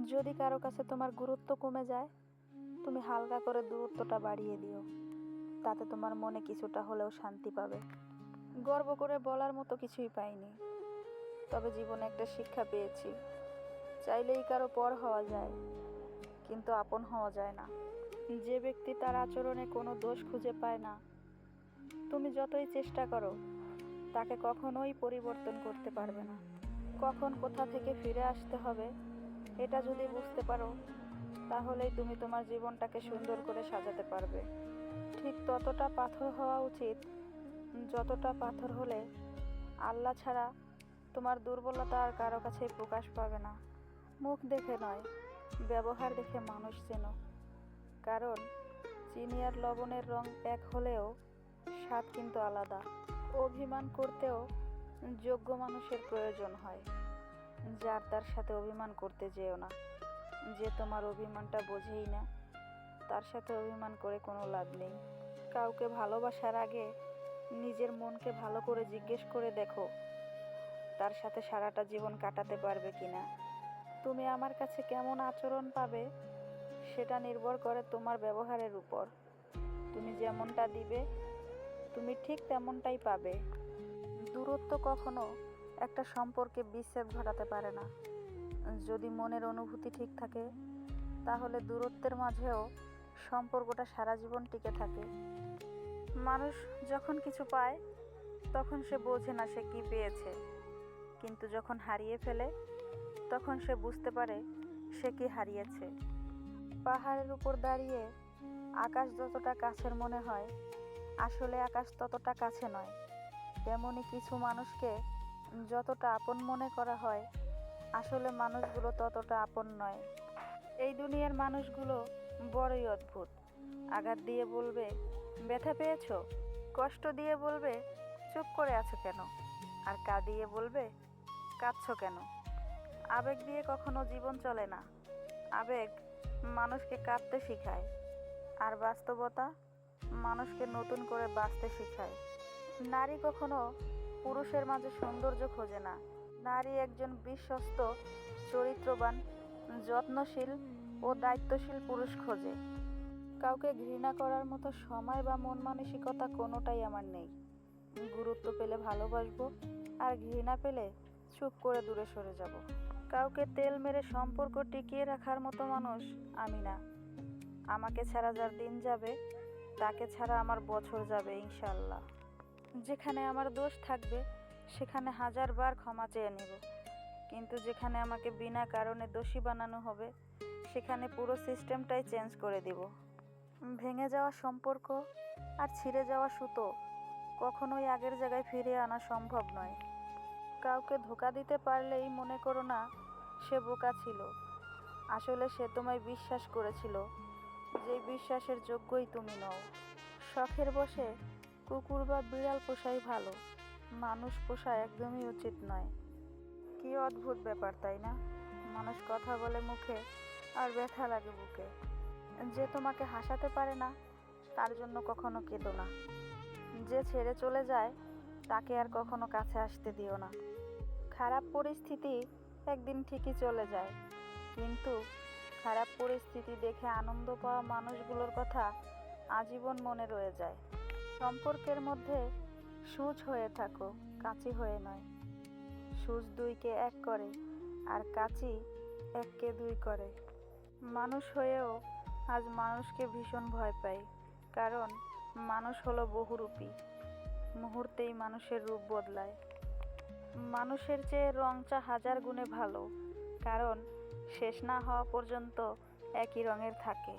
যদি কারো কাছে তোমার গুরুত্ব কমে যায়, তুমি হালকা করে দূরত্বটা বাড়িয়ে দিও। তাতে তোমার মনে কিছুটা হলেও শান্তি পাবে। গর্ব করে বলার মতো কিছুই পাইনি, তবে জীবনে একটা শিক্ষা পেয়েছি। চাইলেই কারো পর হওয়া যায়, কিন্তু আপন হওয়া যায় না। যে ব্যক্তি তার আচরণে কোনো দোষ খুঁজে পায় না, তুমি যতই চেষ্টা করো তাকে কখনোই পরিবর্তন করতে পারবে না। কখন কোথা থেকে ফিরে আসতে হবে এটা যদি বুঝতে পারো, তাহলেই তুমি তোমার জীবনটাকে সুন্দর করে সাজাতে পারবে। ঠিক ততটা পাথর হওয়া উচিত যতটা পাথর হলে আল্লাহ ছাড়া তোমার দুর্বলতা আর কারো কাছেই প্রকাশ পাবে না। মুখ দেখে নয়, ব্যবহার দেখে মানুষ চেনো। কারণ চিনি আর লবণের রং এক হলেও স্বাদ কিন্তু আলাদা। অভিমান করতেও যোগ্য মানুষের প্রয়োজন হয়। যার তার সাথে অভিমান করতে যেও না। যে তোমার অভিমানটা বোঝেই না, তার সাথে অভিমান করে কোনো লাভ নেই। কাউকে ভালোবাসার আগে নিজের মনকে ভালো করে জিজ্ঞেস করে দেখো, তার সাথে সারাটা জীবন কাটাতে পারবে কিনা। তুমি আমার কাছে কেমন আচরণ পাবে সেটা নির্ভর করে তোমার ব্যবহারের উপর। তুমি যেমনটা দিবে, তুমি ঠিক তেমনটাই পাবে। দূরত্ব কখনো একটা সম্পর্কে বিচ্ছেদ ঘটাতে পারে না। যদি মনের অনুভূতি ঠিক থাকে, তাহলে দূরত্বের মাঝেও সম্পর্কটা সারা জীবন টিকে থাকে। মানুষ যখন কিছু পায় তখন সে বোঝে না সে কি পেয়েছে, কিন্তু যখন হারিয়ে ফেলে তখন সে বুঝতে পারে সে কি হারিয়েছে। পাহাড়ের উপর দাঁড়িয়ে আকাশ যতটা কাছের মনে হয়, আসলে আকাশ ততটা কাছে নয়। তেমনি কিছু মানুষকে যতটা আপন মনে করা হয়, আসলে মানুষগুলো ততটা আপন নয়। এই দুনিয়ার মানুষগুলো বড়ই অদ্ভুত। আঘাত দিয়ে বলবে ব্যথা পেয়েছো, কষ্ট দিয়ে বলবে চুপ করে আছো কেন, আর কাঁদিয়ে বলবে কাঁদছো কেন। আবেগ দিয়ে কখনো জীবন চলে না। আবেগ মানুষকে কাঁদতে শেখায়, আর বাস্তবতা মানুষকে নতুন করে বাঁচতে শেখায়। নারী কখনো পুরুষের মাঝে সৌন্দর্য খোঁজে না। নারী একজন বিশ্বস্ত, চরিত্রবান, যত্নশীল ও দায়িত্বশীল পুরুষ খোঁজে। কাউকে ঘৃণা করার মতো সময় বা মন মানসিকতা কোনোটাই আমার নেই। গুরুত্ব পেলে ভালোবাসবো, আর ঘৃণা পেলে চুপ করে দূরে সরে যাব। কাউকে তেল মেরে সম্পর্ক টিকিয়ে রাখার মতো মানুষ আমি না। আমাকে ছাড়া যার দিন যাবে, তাকে ছাড়া আমার বছর যাবে ইনশাল্লাহ। যেখানে আমার দোষ থাকবে সেখানে 1000 বার ক্ষমা চেয়ে নেব, কিন্তু যেখানে আমাকে বিনা কারণে দোষী বানানো হবে সেখানে পুরো সিস্টেমটাই চেঞ্জ করে দিব। ভেঙে যাওয়া সম্পর্ক আর ছিঁড়ে যাওয়া সুতো কখনোই আগের জায়গায় ফিরিয়ে আনা সম্ভব নয়। কাউকে ধোঁকা দিতে পারলেই মনে করো না সে বোকা ছিল। আসলে সে তোমায় বিশ্বাস করেছিল, যেই বিশ্বাসের যোগ্যই তুমি নও। শখের বশে কুকুর বা বিড়াল পোষাই ভালো, মানুষ পোষা একদমই উচিত নয়। কি অদ্ভুত ব্যাপার তাই না? মানুষ কথা বলে মুখে আর ব্যথা লাগে বুকে। যে তোমাকে হাসাতে পারে না তার জন্য কখনো কেঁদো না। যে ছেড়ে চলে যায় তাকে আর কখনো কাছে আসতে দিও না। খারাপ পরিস্থিতি একদিন ঠিকই চলে যায়, কিন্তু খারাপ পরিস্থিতি দেখে আনন্দ পাওয়া মানুষগুলোর কথা আজীবন মনে রয়ে যায়। সম্পর্কের মধ্যে সূচ হয়ে থাকো, কাঁচি হয়ে নয়। সূচ দুইকে এক করে, আর কাঁচি এককে দুই করে। মানুষ হয়েও আজ মানুষকে ভীষণ ভয় পাই, কারণ মানুষ হলো বহুরূপী। মুহূর্তেই মানুষের রূপ বদলায়। মানুষের চেয়ে রংটা 1000 গুণে ভালো, কারণ শেষ না হওয়া পর্যন্ত একই রঙের থাকে।